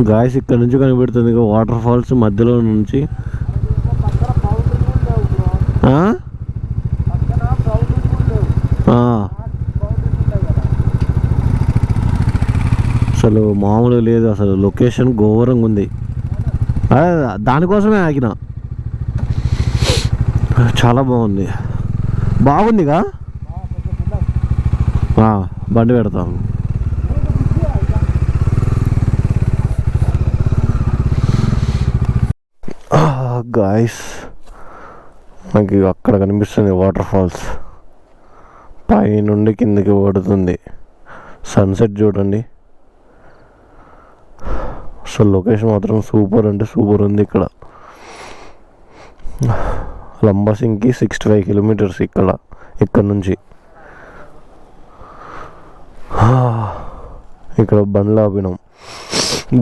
Guys ఇక్కడ నుంచి కనిపెడుతుంది water falls మధ్యలో నుంచి. అసలు మామూలు లేదు, అసలు లొకేషన్ ఘోరంగా ఉంది. దానికోసమే ఆగిన. చాలా బాగుందిగా. బండి పెడతాం. గాయస్ మనకి అక్కడ కనిపిస్తుంది వాటర్ ఫాల్స్, పై నుండి కిందకి పడుతుంది. సన్సెట్ చూడండి. అసలు లొకేషన్ మాత్రం సూపర్ అంటే సూపర్ ఉంది. ఇక్కడ లంబసింగ్కి 65 కిలోమీటర్స్ ఇక్కడ నుంచి. ఇక్కడ బండ్లు ఆపినాం,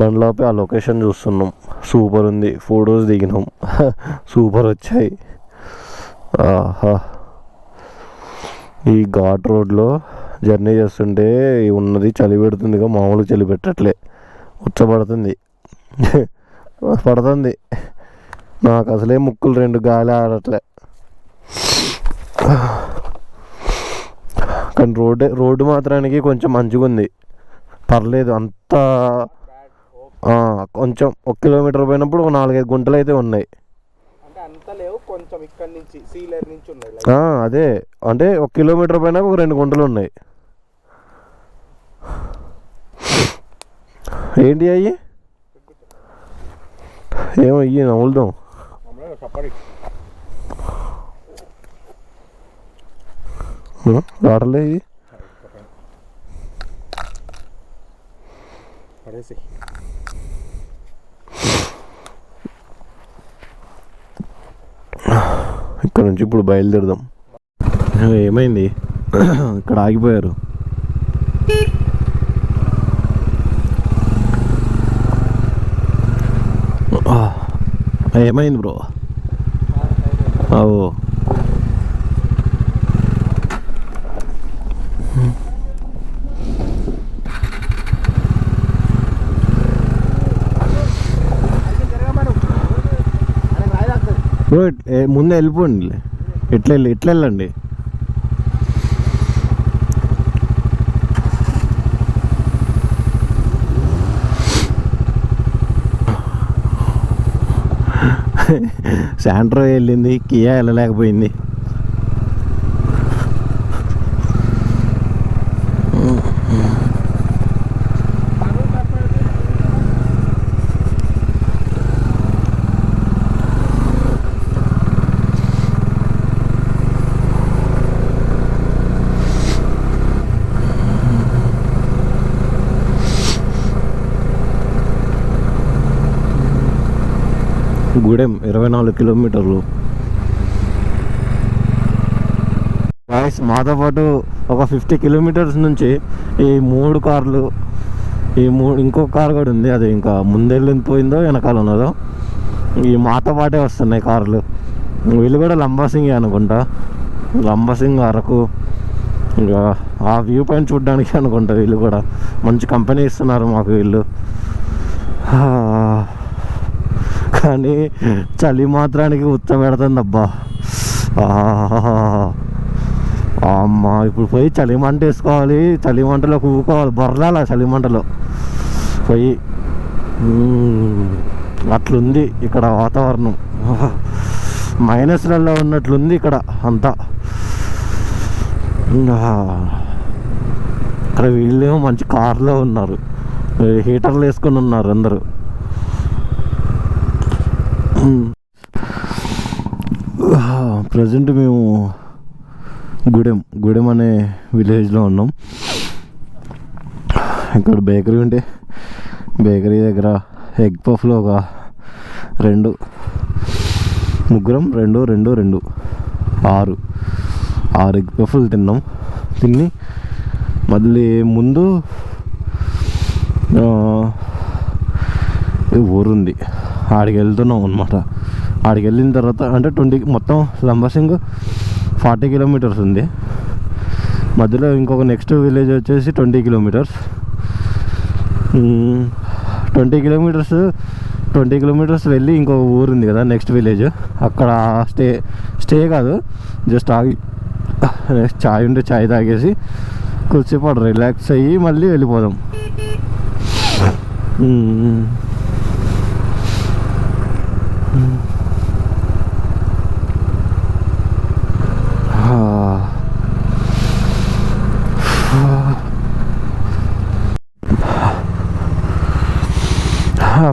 బండ్లు ఆపి ఆ లొకేషన్ చూస్తున్నాం. సూపర్ ఉంది, ఫొటోస్ దిగినాం. సూపర్ వచ్చాయి. ఈ ఘాట్ రోడ్లో జర్నీ చేస్తుంటే ఉన్నది చలి పెడుతుందిగా, మామూలు చలి పెట్టట్లే, ఉచ్చబడుతుంది పడుతుంది. నాకు అసలే ముక్కులు 2 గాలి ఆడట్లే. కానీ రోడ్డు మాత్రానికి కొంచెం మంచిగా ఉంది, పర్లేదు. అంతా కొంచెం 1 కిలోమీటర్ పోయినప్పుడు 4-5 గుంటలు అయితే ఉన్నాయి. అదే అంటే 1 కిలోమీటర్ పైన 2 గుంటలు ఉన్నాయి. ఏంటి అయ్యి? ఏమో ఇయ్యి నవ్వులుదాం. రావట్లే ఇది. ఇక్కడ నుంచి ఇప్పుడు బయలుదేరదాం. ఏమైంది? ఇక్కడ ఆగిపోయారు. ఏమైంది బ్రో? బ్రో ముందే వెళ్ళిపోండి, ఎట్లా వెళ్ళండి. శాంట్రో వెళ్ళింది, కియా వెళ్ళలేకపోయింది. గూడెం 24 కిలోమీటర్లు. మాతో పాటు ఒక 50 కిలోమీటర్స్ నుంచి ఈ 3 కార్లు, ఇంకో కార్ కూడా ఉంది. అది ఇంకా ముందెళ్ళి పోయిందో వెనకాల ఉన్నదో, ఈ మాతో పాటే వస్తున్నాయి కార్లు. వీళ్ళు కూడా లంబాసింగ్ అనుకుంటా, లంబాసింగ్ అరకు. ఇంకా ఆ వ్యూ పాయింట్ చూడడానికి అనుకుంటా. వీళ్ళు కూడా మంచి కంపెనీ ఇస్తున్నారు మాకు వీళ్ళు. కానీ చలి మాత్రానికి ఉచ్చ పెడుతుంది అబ్బా. అమ్మా ఇప్పుడు పోయి చలి మంట వేసుకోవాలి, చలి మంటలో కూకోవాలి, బొర్రాల చలి మంటలో పోయి. అట్లుంది ఇక్కడ వాతావరణం, మైనస్లలో ఉన్నట్లుంది ఇక్కడ అంతా. ఇక్కడ వీళ్ళేమో మంచి కార్లో ఉన్నారు, హీటర్లు వేసుకొని ఉన్నారు అందరూ. ప్రజెంట్ మేము గూడెం అనే విలేజ్లో ఉన్నాం. ఇక్కడ బేకరీ ఉంటే బేకరీ దగ్గర ఎగ్ పఫ్లో ఒక 2 ముగ్గురం 2 6 ఎగ్ పఫ్లు తిని మళ్ళీ ముందు ఊరుంది, ఆడికి వెళ్తున్నాం అనమాట. ఆడికి వెళ్ళిన తర్వాత అంటే మొత్తం లంబసింగ్ 40 కిలోమీటర్స్ ఉంది. మధ్యలో ఇంకొక నెక్స్ట్ విలేజ్ వచ్చేసి 20 కిలోమీటర్స్. 20 కిలోమీటర్స్ వెళ్ళి ఇంకో ఊరు ఉంది కదా నెక్స్ట్ విలేజ్, అక్కడ స్టే కాదు, జస్ట్ ఆగి చాయ్ ఉంటే చాయ్ తాగేసి కొద్దిసేపు రిలాక్స్ అయ్యి మళ్ళీ వెళ్ళిపోదాం.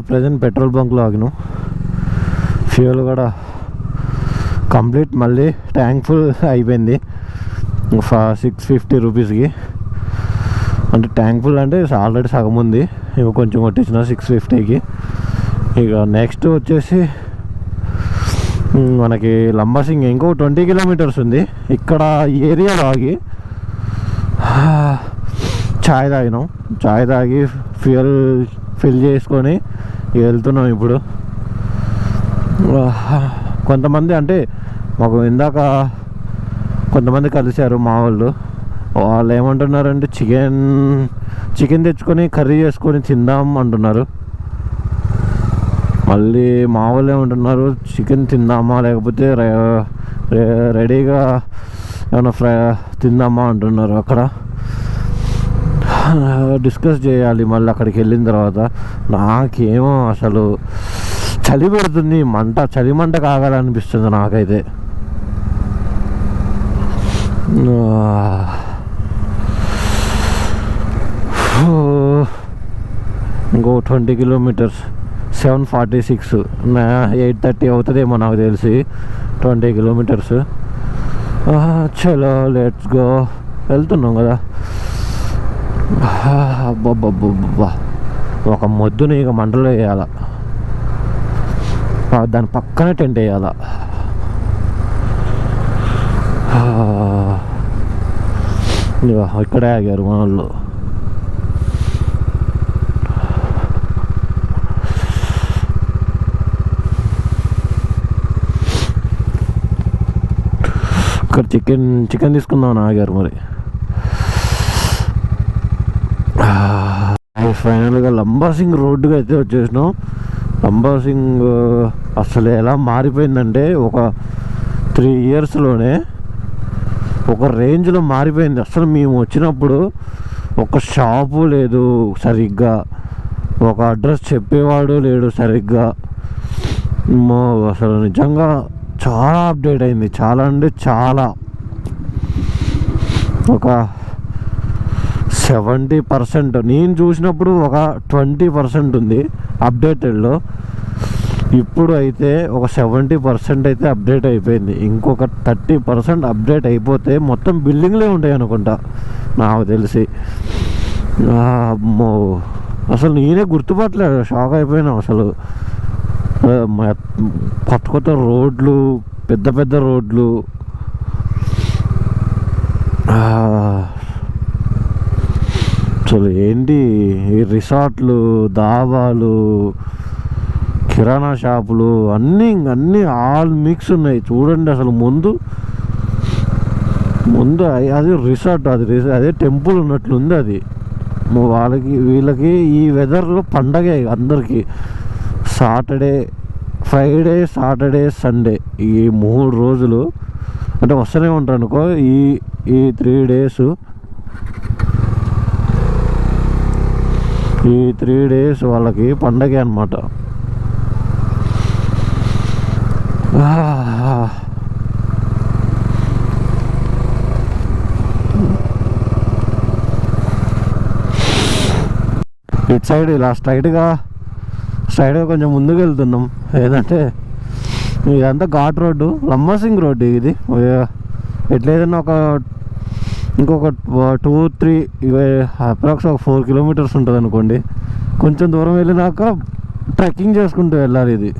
ప్రజెంట్ పెట్రోల్ బంక్లో ఆగినాం. ఫ్యూయల్ కూడా కంప్లీట్ మళ్ళీ ట్యాంక్ ఫుల్ అయిపోయింది 650 రూపీస్కి. అంటే ట్యాంక్ ఫుల్ అంటే ఆల్రెడీ సగం ఉంది, ఇక కొంచెం కొట్టించిన 650కి. ఇక నెక్స్ట్ వచ్చేసి మనకి లంబసింగి ఇంకో 20 కిలోమీటర్స్ ఉంది. ఇక్కడ ఈ ఏరియాలో ఆగి చాయ్ తాగినాం. చాయ్ తాగి ఫ్యూయల్ ఫిల్ చేసుకొని వెళ్తున్నాం ఇప్పుడు. కొంతమంది అంటే మాకు ఇందాక కొంతమంది కలిశారు మా వాళ్ళు ఏమంటున్నారంటే చికెన్ తెచ్చుకొని కర్రీ చేసుకొని తిందాం అంటున్నారు. మళ్ళీ మా వాళ్ళు ఏమంటున్నారు చికెన్ తిందామా లేకపోతే రెడీగా ఏమైనా తిందామా అంటున్నారు. అక్కడ డిస్కస్ చేయాలి మళ్ళీ అక్కడికి వెళ్ళిన తర్వాత. నాకేమో అసలు చలి పెడుతుంది, చలి మంట కాగాలనిపిస్తుంది నాకైతే. ఇంకో 20 కిలోమీటర్స్ 746 8:30 అవుతుందేమో నాకు తెలిసి 20 కిలోమీటర్స్. చలో లెట్స్ గో. వెళ్తున్నాం కదా. అబ్బబ్బబ్బబ్బా, ఒక మొద్దుని ఇక మంటలో వేయాల, దాని పక్కనే టెంట్ వేయాల. ఇక్కడే ఆగారు మన వాళ్ళు. ఇక్కడ చికెన్ తీసుకుందామని ఆగారు మరి. ఫైనల్గా లంబాసింగ్ రోడ్డుగా అయితే వచ్చేసినాం. లంబాసింగ్ అసలు ఎలా మారిపోయిందంటే ఒక 3 ఇయర్స్లోనే ఒక రేంజ్లో మారిపోయింది. అసలు మేము వచ్చినప్పుడు ఒక షాపు లేదు సరిగ్గా, ఒక అడ్రస్ చెప్పేవాడు లేడు సరిగ్గా. అసలు నిజంగా చాలా అప్డేట్ అయింది. చాలా అంటే చాలా, ఒక 70%. నేను చూసినప్పుడు ఒక 20% ఉంది అప్డేటెడ్లో. ఇప్పుడు అయితే ఒక 70% అయితే అప్డేట్ అయిపోయింది. ఇంకొక 30% అప్డేట్ అయిపోతే మొత్తం బిల్డింగ్లే ఉంటాయి అనుకుంటా నాకు తెలిసి. అమ్మో, అసలు నేనే గుర్తుపట్టలేదు, షాక్ అయిపోయినా. అసలు కొత్త రోడ్లు, పెద్ద రోడ్లు, అసలు ఏంటి ఈ రిసార్ట్లు, దాబాలు, కిరాణా షాపులు అన్నీ ఆల్ మిక్స్ ఉన్నాయి చూడండి. అసలు ముందు అది రిసార్ట్, అదే టెంపుల్ ఉన్నట్లుంది అది. వీళ్ళకి ఈ వెదర్లో పండగే అందరికీ. ఫ్రైడే, సాటర్డే, సండే ఈ 3 రోజులు అంటే వస్తూనే ఉంటారు అనుకో. ఈ 3 డేస్, ఈ 3 డేస్ వాళ్ళకి పండగే అన్నమాట. ఇటు సైడ్ ఇలా స్ట్రైట్గా కొంచెం ముందుకు వెళ్తున్నాం. ఏదంటే ఇదంతా ఘాట్ రోడ్డు, లంబాసింగ్ రోడ్డు ఇది. ఎట్లేదన్నా ఇంకొక 2-3 అప్రాక్స్ ఒక 4 కిలోమీటర్స్ ఉంటుంది అనుకోండి. కొంచెం దూరం వెళ్ళినాక ట్రెక్కింగ్ చేసుకుంటూ వెళ్ళాలి ఇది.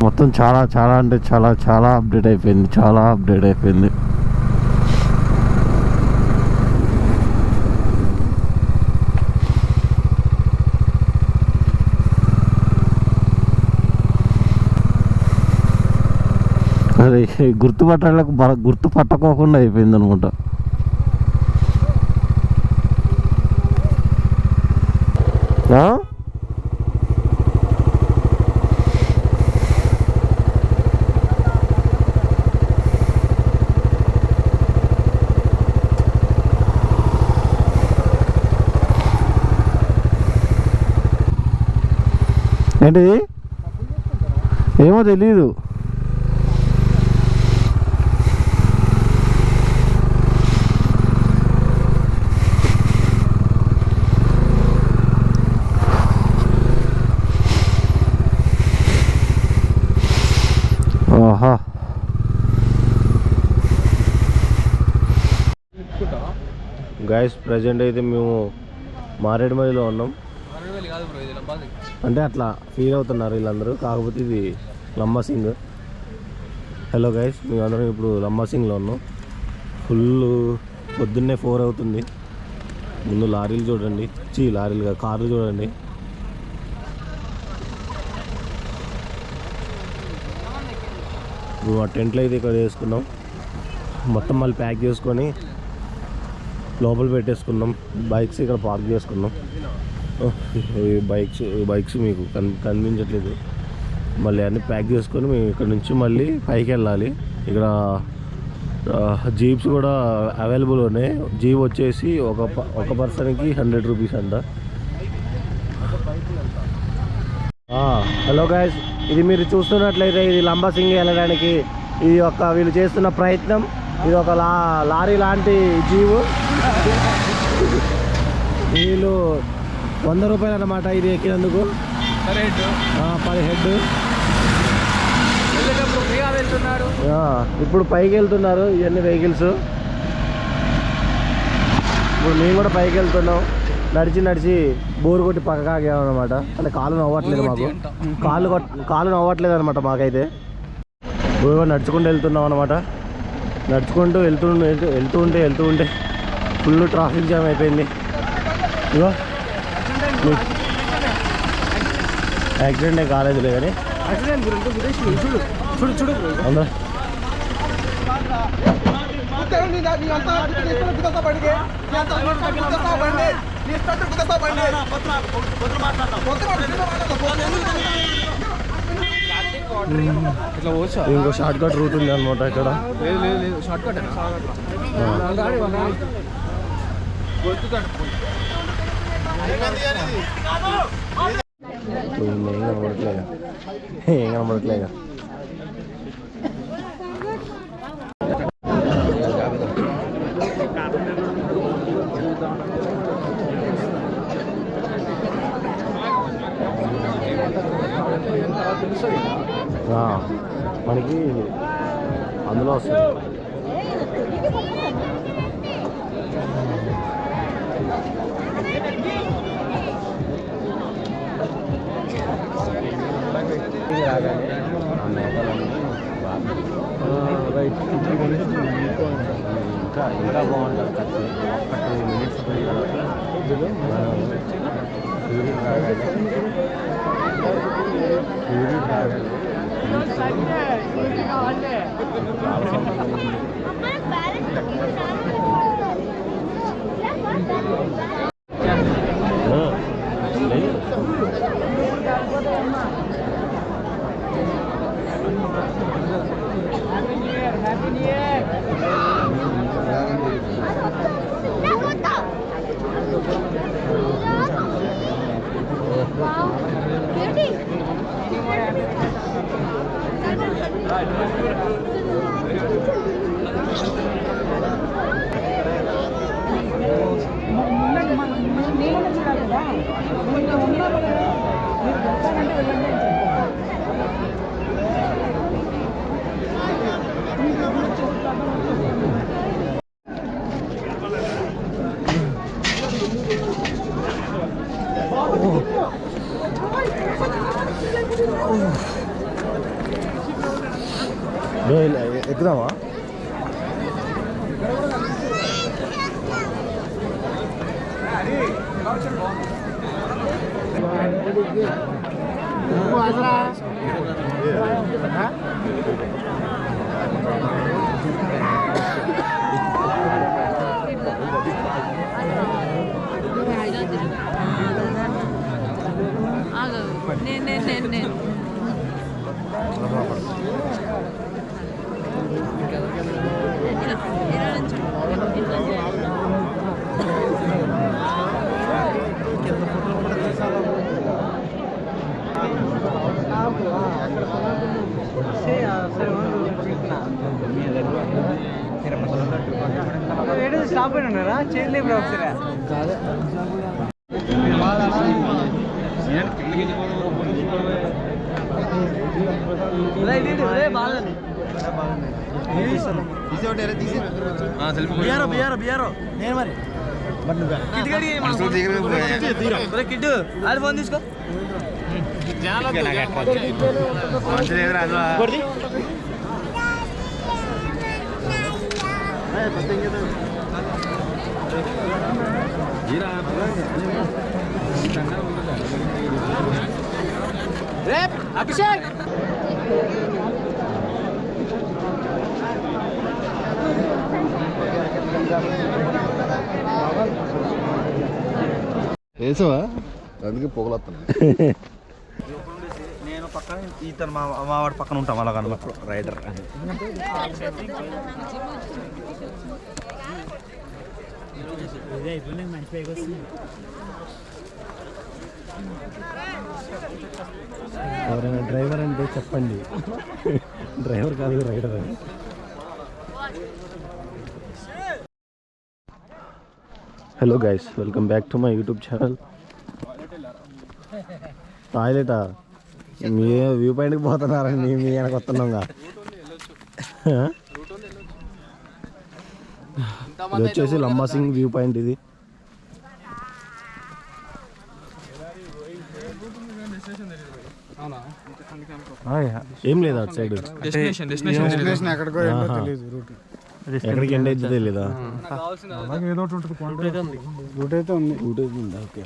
మొత్తం చాలా అంటే చాలా అప్డేట్ అయిపోయింది. అది గుర్తుపట్టకోకుండా అయిపోయింది అనమాట. ఏంటి ఏమో తెలీదు. ఆహా గైస్, ప్రజెంట్ అయితే మేము మారేడుమల్లిలో ఉన్నాం. అంటే అట్లా ఫీల్ అవుతున్నారు వీళ్ళందరూ, కాకపోతే ఇది లంబాసింగ్. హలో గైస్, మేమందరం ఇప్పుడు లంబాసింగ్లో ఉన్నాం. ఫుల్ పొద్దున్నే 4 అవుతుంది. ముందు లారీలు చూడండి, లారీలుగా కార్లు చూడండి. మేము ఆ టెంట్లు అయితే ఇక్కడ వేసుకున్నాం. మొత్తం మళ్ళీ ప్యాక్ చేసుకొని లోపల పెట్టేసుకున్నాం. బైక్స్ ఇక్కడ పార్క్ చేసుకున్నాం. ఈ బైక్స్ మీకు కనిపించట్లేదు. మళ్ళీ అన్నీ ప్యాక్ చేసుకొని మేము ఇక్కడ నుంచి మళ్ళీ పైకి వెళ్ళాలి. ఇక్కడ జీప్స్ కూడా అవైలబుల్ ఉన్నాయి. జీప్ వచ్చేసి ఒక పర్సన్కి 100 రూపీస్ అంట. హలో గైస్, ఇది మీరు చూస్తున్నట్లయితే ఇది లంబాసింగి వెళ్ళడానికి ఇది వీళ్ళు చేస్తున్న ప్రయత్నం. ఇది ఒక లారీ లాంటి జీవు. వీళ్ళు 100 రూపాయలు అన్నమాట ఇది ఎక్కినందుకు, పర్ హెడ్. ఇప్పుడు పైకి వెళ్తున్నారు ఇవన్నీ వెహికల్స్. ఇప్పుడు మేము కూడా పైకి వెళ్తున్నాం. నడిచి బోరు కొట్టి పక్కగా ఆగామన్నమాట. అంటే కాలు నవ్వట్లేదు మాకు, కాలు నవ్వట్లేదు అనమాట మాకైతే. నడుచుకుంటూ వెళ్తున్నాం అనమాట. నడుచుకుంటూ వెళ్తూ ఉంటే ఫుల్ ట్రాఫిక్ జామ్ అయిపోయింది. ఇగో యాక్సిడెంట్ కాలేదులే కానీ అందరూ ఇంకో షార్ట్ కట్ రూట్ ఉంది అనమాట ఇక్కడ. ఏం కనబడట్లేగా. మనకి అందులో వస్తుంది. రైట్, ఇంకా బాగుంటుంది. ఒక్క 2 మినిట్స్ పోయిన ఎక్కుదామా? నేను స్టాప్ అయినా చేయలేము ఒకసారి కిట్టు అది ఫోన్ తీసుకో అభిషేక్ వేసావా అందుకే పొగలొస్తాను. నేను పక్కన ఇతను మావాడు పక్కన ఉంటాం అలా కనుక రైడర్ ఎవరైనా డ్రైవర్ అంటే చెప్పండి. డ్రైవర్ కాదు రైడర్ అని. Hello guys, welcome back to my YouTube channel. టాయిలెటా? మీ వ్యూ పాయింట్కి పోతున్నారండి, మీ వెనక వస్తున్నాంగా. ఇది వచ్చేసి లంబాసింగ్ వ్యూ పాయింట్. ఇది ఏం లేదు అటు సైడ్. ఎక్కడికి ఎండ్ అయితే తెలీదా? రూట్ అయితే ఉందా? ఓకే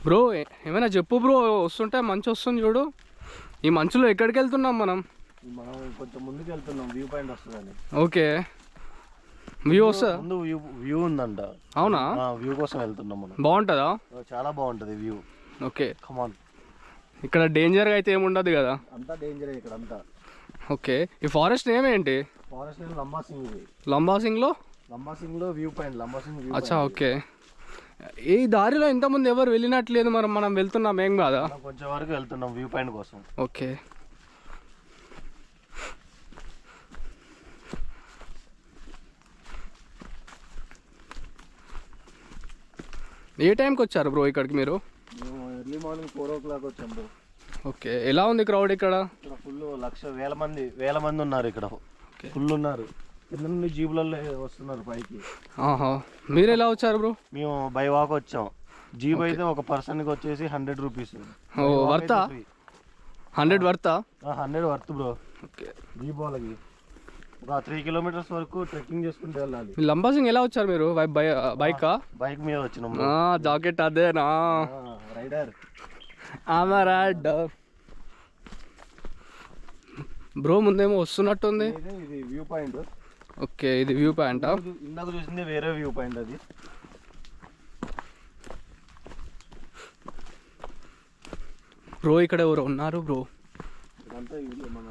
బ్రో ఏమైనా చెప్పు బ్రో. వస్తుంటే మంచి వస్తుంది చూడు. ఈ మంచులో ఎక్కడికి వెళ్తున్నాం మనం? కొంచెం ముందుకు వెళ్తున్నాం, వ్యూ పాయింట్ వస్తుందని. ఓకే, వ్యూ వస్తా. ముందు వ్యూ ఉందంట. అవునా? వ్యూ కోసం వెళ్తున్నాం మనం. బాగుంటుందా? చాలా బాగుంటుంది వ్యూ. ఓకే, కమాన్. ఇక్కడ డేంజర్గా అయితే ఏముండదు కదా? అంతా డేంజరే ఇక్కడ అంతా. ఓకే, ఈ ఫారెస్ట్ నేమ్ ఏంటి? Forest name Lambasingi. ఇది లంబాసింగ్లో వ్యూ పాయింట్. లంబాసింగ్ వ్యూ. అచ్చా, ఓకే. ఈ దారిలో ఇంతకుముందు ఎవరు వెళ్ళినట్లేదు, మనం వెళ్తున్నాం ఏం కాదా? కొంచెం వరకు వెళ్తున్నాం వ్యూ పాయింట్ కోసం. ఓకే, ఏ టైంకి వచ్చారు బ్రో ఇక్కడికి మీరు? మేము ఎర్లీ మార్నింగ్ 4 o'clock వచ్చాం బ్రో. ఓకే, ఎలా ఉంది క్రౌడ్ ఇక్కడ? ఫుల్ వేల మంది ఉన్నారు ఇక్కడ. ఫుల్ ఉన్నారు. కింద నుండి జీబులలో వస్తున్నారు పైకి. మీరు ఎలా వచ్చారు బ్రో? మేము బై వాక్ వచ్చాం. జీబ్ అయితే ఒక పర్సన్కి వచ్చేసి 100 రూపీస్. వర్తా? 100 వర్తా? 100 వర్త్ బ్రో. ఓకే, జీబ్ వాళ్ళకి ఒక 3 kilometers వరకు ట్రెక్కింగ్ చేసుకుంటూ వెళ్ళాలి. లంబాసింగ్ ఎలా వచ్చారు మీరు? బైకా? బైక్ మీద వచ్చినాం. జాకెట్ అదేనా? Rider bro. ముందేమో వస్తున్నట్టుంది. ఇది వ్యూ పాయింట్. ఓకే, ఇది వ్యూ పాయింట్. ఇందాక చూసింది వేరే వ్యూ పాయింట్. అది బ్రో ఇక్కడ ఎవరు ఉన్నారు బ్రో? ఇదంతా మన